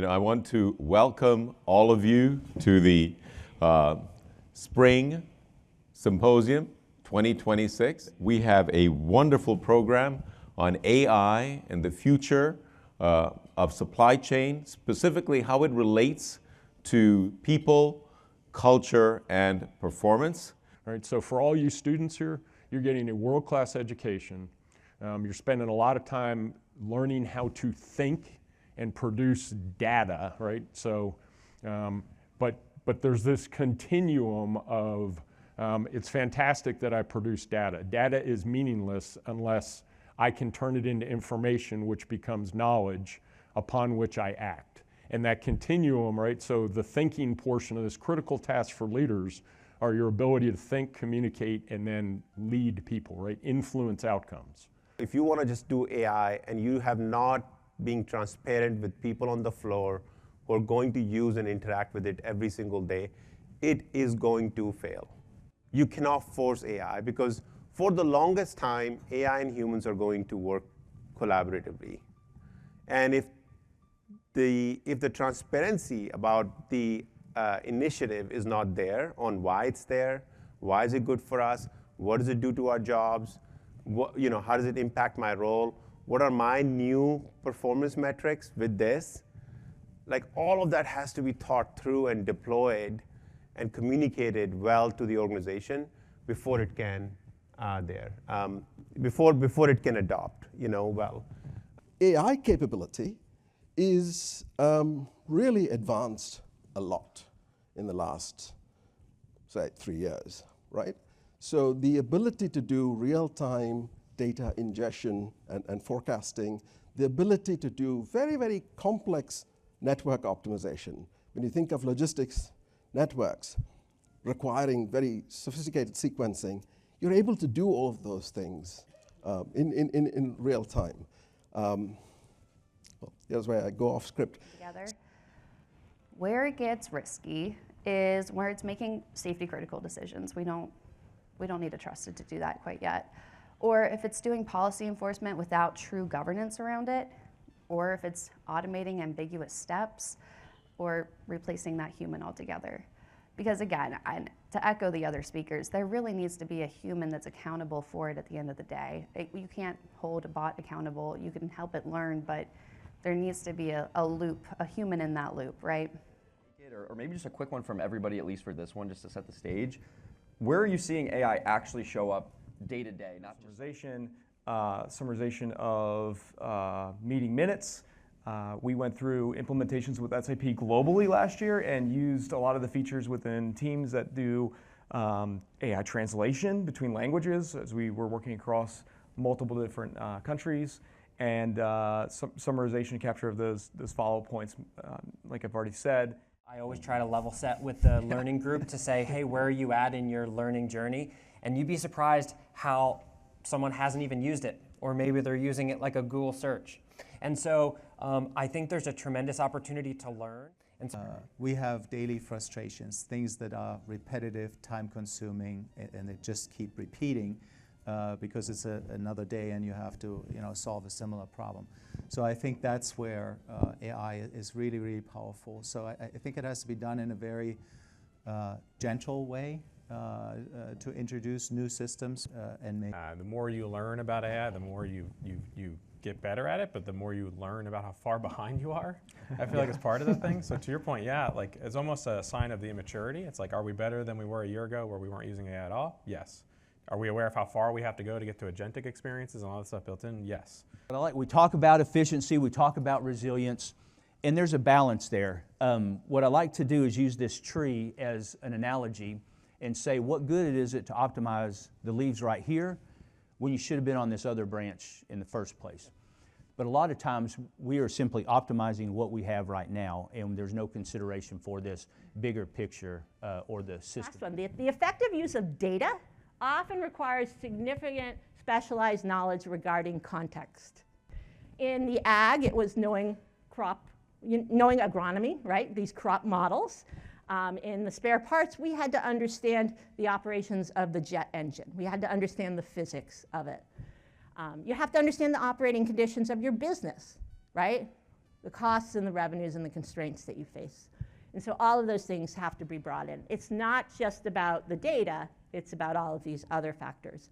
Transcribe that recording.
I want to welcome all of you to the Spring Symposium 2026. We have a wonderful program on AI and the future of supply chain, specifically how it relates to people, culture, and performance. All right, so for all you students here, you're getting a world-class education. You're spending a lot of time learning how to think and produce data, right? So, but there's this continuum of, it's fantastic that I produce data. Data is meaningless unless I can turn it into information which becomes knowledge upon which I act. And that continuum, right? So the thinking portion of this critical task for leaders are your ability to think, communicate, and then lead people, right? Influence outcomes. If you want to just do AI and you have not been transparent with people on the floor who are going to use and interact with it every single day, it is going to fail. You cannot force AI because for the longest time, AI and humans are going to work collaboratively. And if the transparency about the initiative is not there on why it's there, why is it good for us, what does it do to our jobs, how does it impact my role, what are my new performance metrics with this, like all of that has to be thought through and deployed and communicated well to the organization before it can before it can adopt, well. AI capability is really advanced a lot in the last, say, 3 years, right? So the ability to do real-time data ingestion and forecasting, the ability to do very, very complex network optimization. When you think of logistics networks requiring very sophisticated sequencing, you're able to do all of those things in real time. Well, here's where I go off script. Together. Where it gets risky is where it's making safety critical decisions. We don't need to trust it to do that quite yet. Or if it's doing policy enforcement without true governance around it, or if it's automating ambiguous steps, or replacing that human altogether. Because again, to echo the other speakers, there really needs to be a human that's accountable for it at the end of the day. You can't hold a bot accountable. You can help it learn, but there needs to be a loop, a human in that loop, right? Or maybe just a quick one from everybody, at least for this one, just to set the stage. Where are you seeing AI actually show up day to day? Not summarization of meeting minutes. We went through implementations with SAP globally last year and used a lot of the features within Teams that do AI translation between languages as we were working across multiple different countries, and summarization and capture of those follow-up points, like I've already said. I always try to level set with the learning group to say, hey, where are you at in your learning journey? And you'd be surprised how someone hasn't even used it, or maybe they're using it like a Google search. And so I think there's a tremendous opportunity to learn. And so we have daily frustrations, things that are repetitive, time-consuming, and they just keep repeating because it's another day and you have to solve a similar problem. So I think that's where AI is really, really powerful. So I think it has to be done in a very gentle way to introduce new systems and make. The more you learn about AI, the more you get better at it, but the more you learn about how far behind you are. I feel like it's part of the thing. So to your point, yeah, like it's almost a sign of the immaturity. It's like, are we better than we were a year ago where we weren't using AI at all? Yes. Are we aware of how far we have to go to get to agentic experiences and all that stuff built in? Yes. We talk about efficiency, we talk about resilience, and there's a balance there. What I like to do is use this tree as an analogy and say what good is it to optimize the leaves right here when you should have been on this other branch in the first place. But a lot of times we are simply optimizing what we have right now, and there's no consideration for this bigger picture or the system. Last one, the effective use of data often requires significant specialized knowledge regarding context. In the ag, it was knowing agronomy, right? These crop models. In the spare parts, we had to understand the operations of the jet engine. We had to understand the physics of it. You have to understand the operating conditions of your business, right? the costs and the revenues and the constraints that you face. And so all of those things have to be brought in. It's not just about the data, it's about all of these other factors.